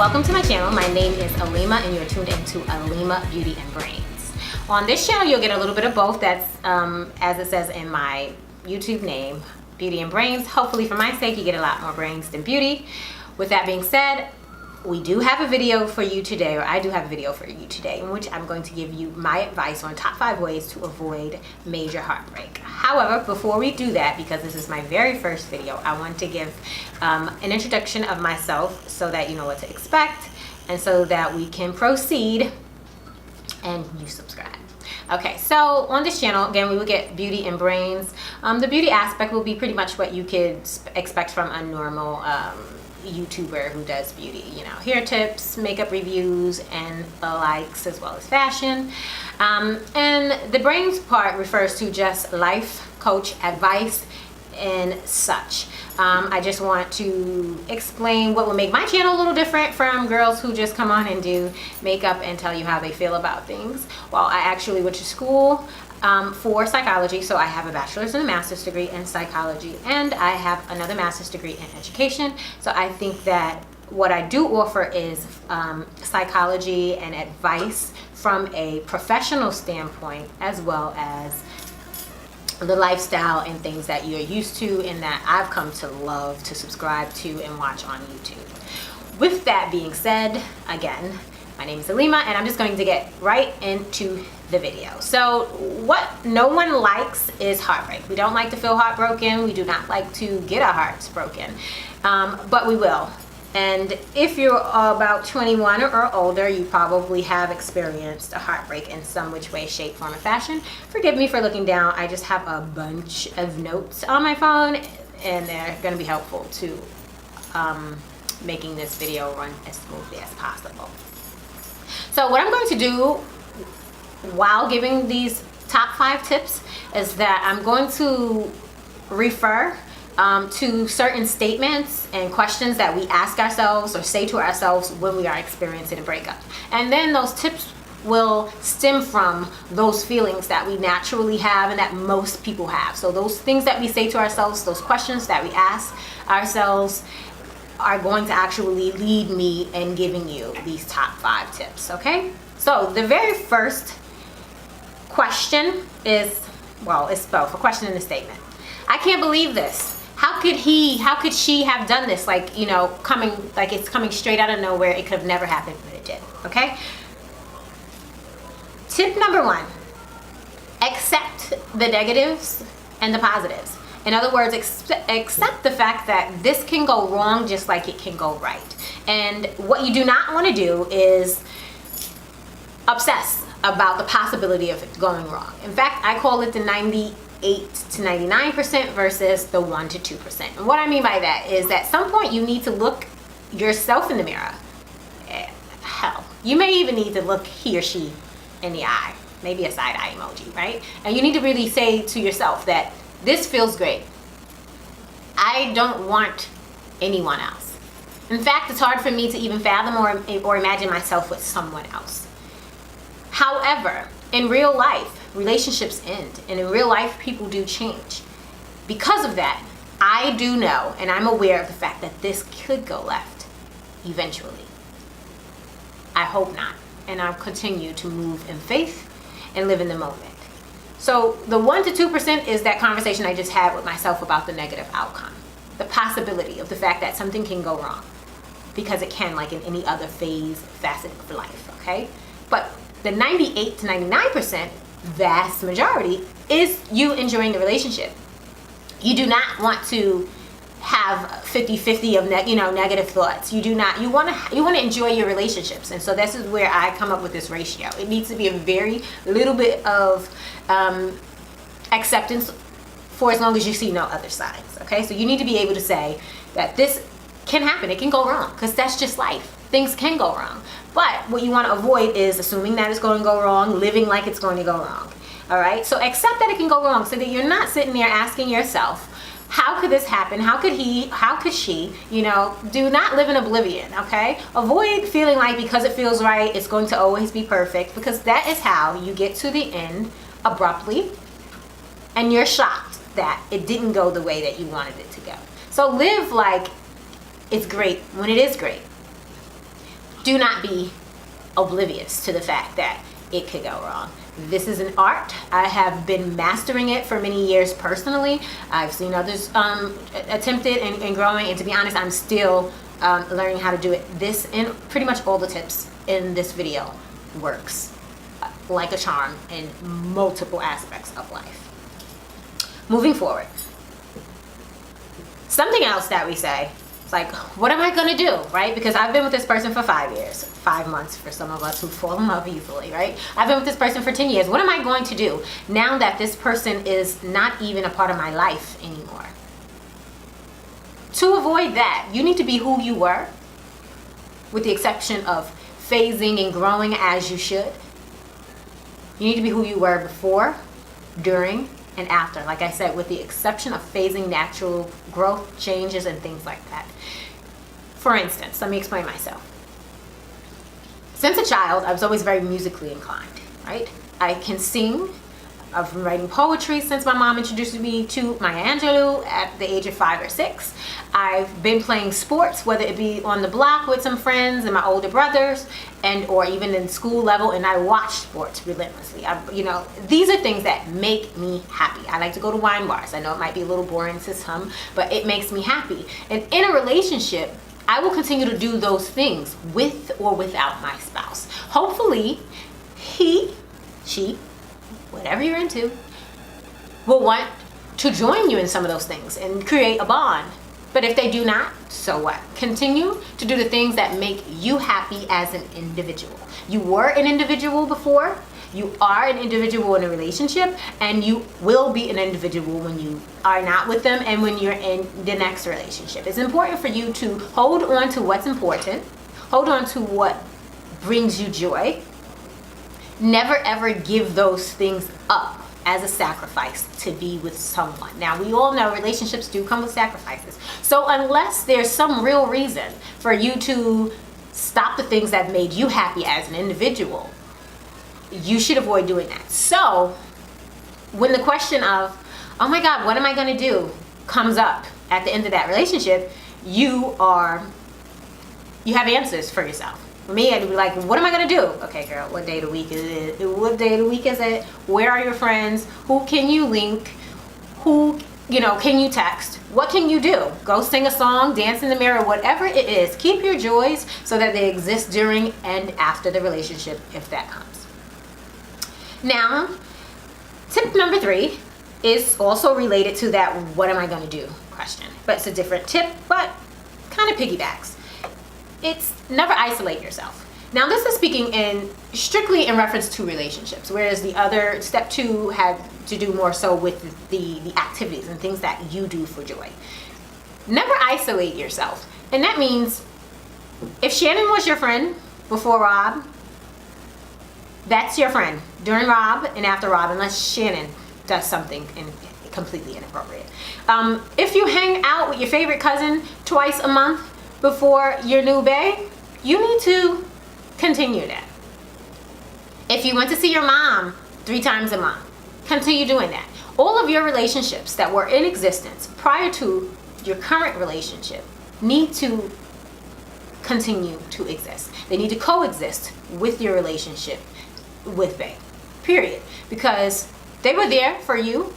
Welcome to my channel. My name is Alima and you're tuned into Alima Beauty and Brains. On this channel you'll get a little bit of both. That's as it says in my YouTube name, Beauty and Brains. Hopefully for my sake you get a lot more brains than beauty. With that being said, we do have a video for you today, or I do have a video for you today, in which I'm going to give you my advice on top 5 ways to avoid major heartbreak. However, before we do that, because this is my very first video, I want to give an introduction of myself so that you know what to expect and so that we can proceed and you subscribe. Okay, so on this channel, again, we will get beauty and brains. The beauty aspect will be pretty much what you could expect from a normal YouTuber who does beauty, you know, hair tips, makeup reviews, and the likes, as well as fashion. And the brains part refers to just life coach advice and such. I just want to explain what will make my channel a little different from girls who just come on and do makeup and tell you how they feel about things. Well, I actually went to school for psychology, so I have a bachelor's and a master's degree in psychology, and I have another master's degree in education. So I think that what I do offer is psychology and advice from a professional standpoint, as well as the lifestyle and things that you're used to and that I've come to love to subscribe to and watch on YouTube. With that being said, again, my name is Alima and I'm just going to get right into the video. So what no one likes is heartbreak. We don't like to feel heartbroken. We do not like to get our hearts broken, but we will. And if you're about 21 or older, you probably have experienced a heartbreak in some which way, shape, form, or fashion. Forgive me for looking down. I just have a bunch of notes on my phone and they're going to be helpful to making this video run as smoothly as possible. So what I'm going to do while giving these top 5 tips is that I'm going to refer to certain statements and questions that we ask ourselves or say to ourselves when we are experiencing a breakup. And then those tips will stem from those feelings that we naturally have and that most people have. So those things that we say to ourselves, those questions that we ask ourselves, are going to actually lead me in giving you these top 5 tips, okay? So the very first question is, well, it's both a question and a statement. I can't believe this. How could she have done this? Like, you know, it's coming straight out of nowhere. It could have never happened, but it did, okay? Tip number 1, accept the negatives and the positives. In other words, accept the fact that this can go wrong just like it can go right. And what you do not want to do is obsess about the possibility of it going wrong. In fact, I call it the 98 to 99% versus the 1 to 2%. And what I mean by that is that at some point you need to look yourself in the mirror. Hell, you may even need to look he or she in the eye, maybe a side eye emoji, right? And you need to really say to yourself that this feels great. I don't want anyone else. In fact, it's hard for me to even fathom or imagine myself with someone else. However, in real life, relationships end, and in real life, people do change. Because of that, I do know, and I'm aware of the fact that this could go left eventually. I hope not, and I'll continue to move in faith and live in the moment. So the 1 to 2% is that conversation I just had with myself about the negative outcome, the possibility of the fact that something can go wrong, because it can, like in any other facet of life, okay? But the 98 to 99%, vast majority, is you enjoying the relationship. You do not want to have 50-50 of negative thoughts. You do not. You want to enjoy your relationships, and so this is where I come up with this ratio. It needs to be a very little bit of acceptance for as long as you see no other signs. Okay, so you need to be able to say that this can happen. It can go wrong, because that's just life. Things can go wrong. But what you want to avoid is assuming that it's going to go wrong, living like it's going to go wrong. All right, so accept that it can go wrong, so that you're not sitting there asking yourself, how could this happen? How could he? How could she? You know, do not live in oblivion, okay? Avoid feeling like because it feels right, it's going to always be perfect, because that is how you get to the end abruptly, and you're shocked that it didn't go the way that you wanted it to go. So live like it's great when it is great. do not be oblivious to the fact that it could go wrong. This is an art. I have been mastering it for many years personally. I've seen others attempt it and growing, and to be honest, I'm still learning how to do it. This and pretty much all the tips in this video works like a charm in multiple aspects of life. Moving forward, something else that we say, it's like, what am I gonna do, right? Because I've been with this person for 5 years, 5 months for some of us who fall in love easily, right? I've been with this person for 10 years. What am I going to do now that this person is not even a part of my life anymore? To avoid that, you need to be who you were, with the exception of phasing and growing as you should. You need to be who you were before, during, and after. Like I said, with the exception of phasing, natural growth, changes, and things like that. For instance, let me explain myself. Since a child, I was always very musically inclined, right? I can sing. I've been writing poetry since my mom introduced me to Maya Angelou at the age of 5 or 6. I've been playing sports, whether it be on the block with some friends and my older brothers, or even in school level, and I watch sports relentlessly. These are things that make me happy. I like to go to wine bars. I know it might be a little boring to some, but it makes me happy. And in a relationship, I will continue to do those things with or without my spouse. Hopefully, he, she, whatever you're into, will want to join you in some of those things and create a bond. But if they do not, so what? Continue to do the things that make you happy as an individual. You were an individual before, you are an individual in a relationship, and you will be an individual when you are not with them and when you're in the next relationship. It's important for you to hold on to what's important, hold on to what brings you joy. Never ever give those things up as a sacrifice to be with someone. Now, we all know relationships do come with sacrifices. So unless there's some real reason for you to stop the things that made you happy as an individual, you should avoid doing that. So when the question of, oh my God, what am I gonna do, comes up at the end of that relationship, you have answers for yourself. For me, I'd be like, what am I gonna do? Okay, girl, what day of the week is it? What day of the week is it? Where are your friends? Who can you link? Who, can you text? What can you do? Go sing a song, dance in the mirror, whatever it is. Keep your joys so that they exist during and after the relationship, if that comes. Now, tip number 3 is also related to that what am I gonna do question. But it's a different tip, but kind of piggybacks. It's never isolate yourself. Now, this is speaking strictly in reference to relationships, whereas the other step 2 had to do more so with the activities and things that you do for joy. Never isolate yourself. And that means if Shannon was your friend before Rob, that's your friend during Rob and after Rob, unless Shannon does something completely inappropriate. If you hang out with your favorite cousin twice a month before your new bae, you need to continue that. If you went to see your mom 3 times a month, continue doing that. All of your relationships that were in existence prior to your current relationship need to continue to exist. They need to coexist with your relationship with bae, period. Because they were there for you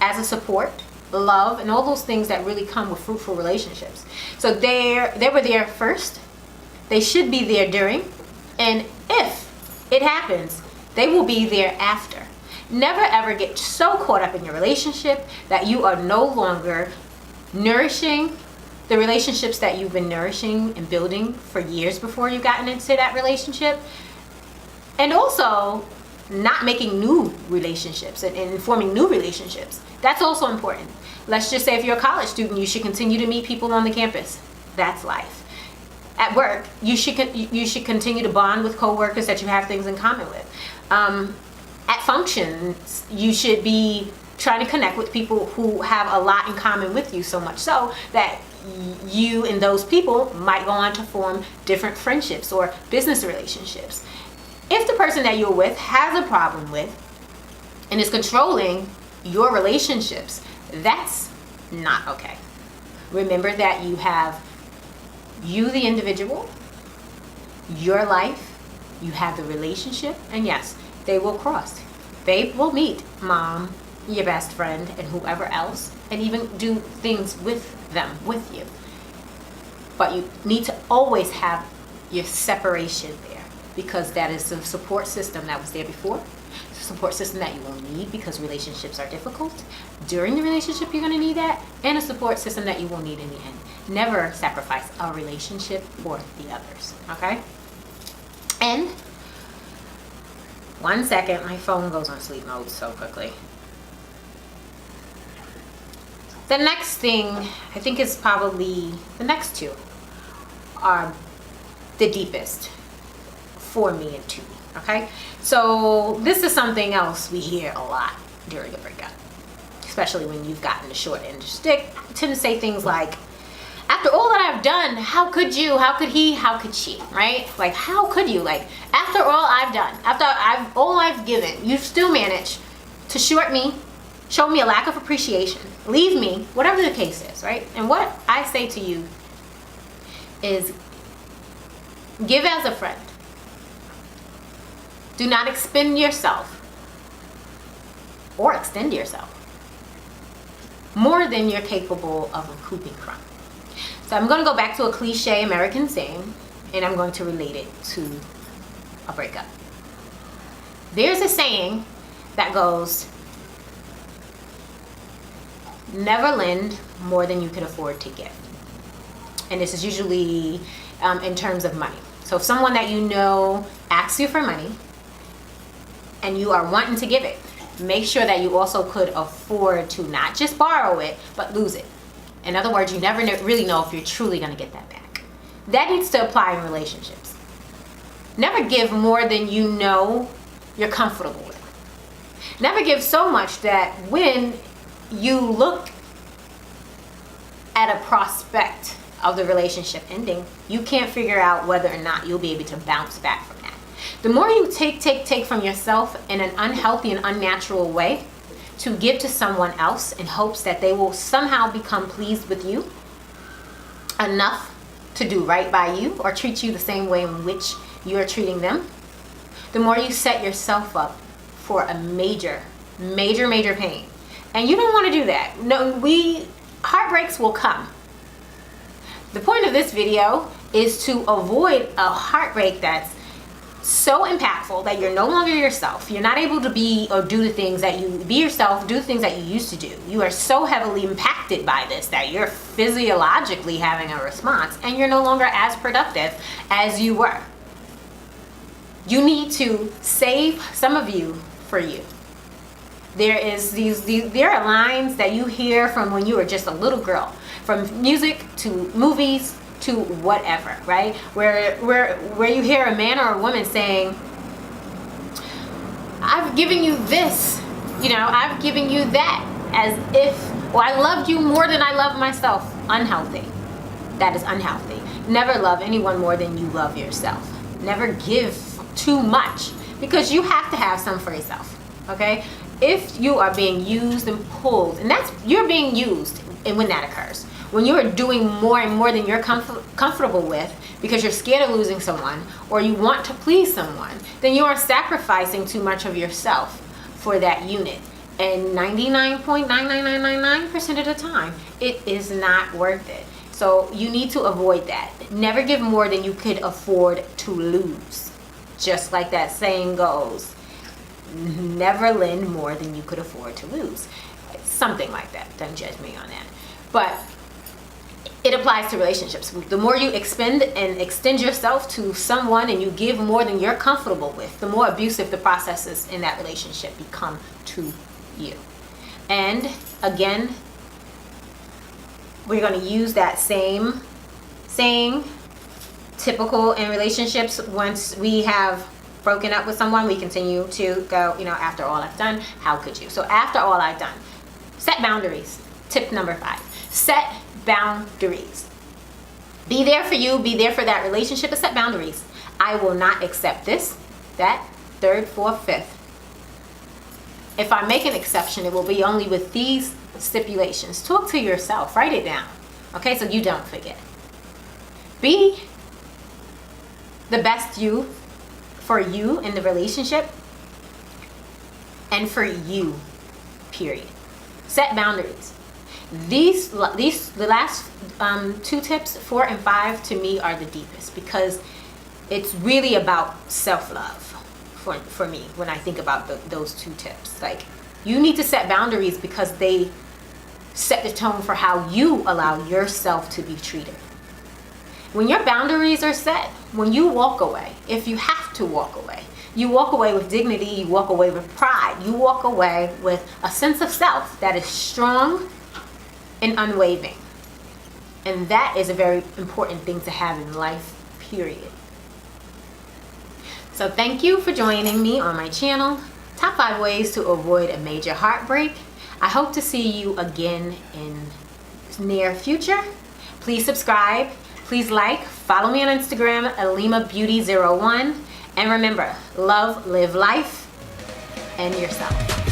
as a support, love, and all those things that really come with fruitful relationships. So they were there first. They should be there during, and if it happens, they will be there after. Never ever get so caught up in your relationship that you are no longer nourishing the relationships that you've been nourishing and building for years before you've gotten into that relationship. And also not making new relationships and forming new relationships. That's also important. Let's just say if you're a college student, you should continue to meet people on the campus. That's life. At work, you should continue to bond with coworkers that you have things in common with. At functions, you should be trying to connect with people who have a lot in common with you, so much so that you and those people might go on to form different friendships or business relationships. If the person that you're with has a problem with and is controlling your relationships, that's not okay. Remember that you have you, the individual, your life, you have the relationship, and yes, they will cross. They will meet mom, your best friend, and whoever else, and even do things with them, with you. But you need to always have your separation there, because that is the support system that was there before. It's a support system that you will need because relationships are difficult. During the relationship, you're going to need that, and a support system that you will need in the end. Never sacrifice a relationship for the others, okay? And 1 second, my phone goes on sleep mode so quickly. The next thing, I think is probably, the next two are the deepest for me and to me, okay? So this is something else we hear a lot during a breakup, especially when you've gotten the short end of the stick. You tend to say things like, after all that I've done, how could you, how could he, how could she, right? Like, how could you? Like, after all I've done, after all I've given, you've still managed to short me, show me a lack of appreciation, leave me, whatever the case is, right? And what I say to you is, give as a friend. Do not expend yourself or extend yourself more than you're capable of recouping from. So I'm going to go back to a cliche American saying, and I'm going to relate it to a breakup. There's a saying that goes, never lend more than you can afford to give. And this is usually in terms of money. So if someone that you know asks you for money and you are wanting to give it, make sure that you also could afford to not just borrow it, but lose it. In other words, you never really know if you're truly going to get that back. That needs to apply in relationships. Never give more than you know you're comfortable with. Never give so much that when you look at a prospect of the relationship ending, you can't figure out whether or not you'll be able to bounce back from that. The more you take from yourself in an unhealthy and unnatural way to give to someone else in hopes that they will somehow become pleased with you enough to do right by you or treat you the same way in which you are treating them, the more you set yourself up for a major pain. And you don't want to do that. No, heartbreaks will come. The point of this video is to avoid a heartbreak that's so impactful that you're no longer yourself. You're not able to be or do the things that you be yourself, do the things that you used to do. You are so heavily impacted by this that you're physiologically having a response and you're no longer as productive as you were. You need to save some of you for you. There are lines that you hear from when you were just a little girl, from music to movies to whatever, right? Where you hear a man or a woman saying, I've given you this, I've given you that, as if, well, I loved you more than I love myself. Unhealthy. That is unhealthy. Never love anyone more than you love yourself. Never give too much, because you have to have some for yourself, okay? If you are being used and pulled, and you're being used, and when that occurs, when you are doing more and more than you're comfortable with because you're scared of losing someone or you want to please someone, then you are sacrificing too much of yourself for that unit. And 99.99999% of the time, it is not worth it. So you need to avoid that. Never give more than you could afford to lose. Just like that saying goes, never lend more than you could afford to lose. Something like that. Don't judge me on that. But it applies to relationships. The more you expend and extend yourself to someone and you give more than you're comfortable with, the more abusive the processes in that relationship become to you. And again, we're going to use that same saying, typical in relationships. Once we have broken up with someone, we continue to go, after all I've done, how could you? So after all I've done, set boundaries. Tip number 5, set boundaries. Be there for you, be there for that relationship, but set boundaries. I will not accept this, that, third, fourth, fifth. If I make an exception, it will be only with these stipulations. Talk to yourself, write it down, okay, so you don't forget. Be the best you for you in the relationship and for you, period. Set boundaries. The last 2 tips, 4 and 5, to me are the deepest, because it's really about self-love for me when I think about those 2 tips. Like, you need to set boundaries because they set the tone for how you allow yourself to be treated. When your boundaries are set, when you walk away, if you have to walk away, you walk away with dignity, you walk away with pride, you walk away with a sense of self that is strong and unwavering. And that is a very important thing to have in life, period. So thank you for joining me on my channel, Top 5 Ways to Avoid a Major Heartbreak. I hope to see you again in near future. Please subscribe, please like, follow me on Instagram, AlimaBeauty01. And remember, love, live life, and yourself.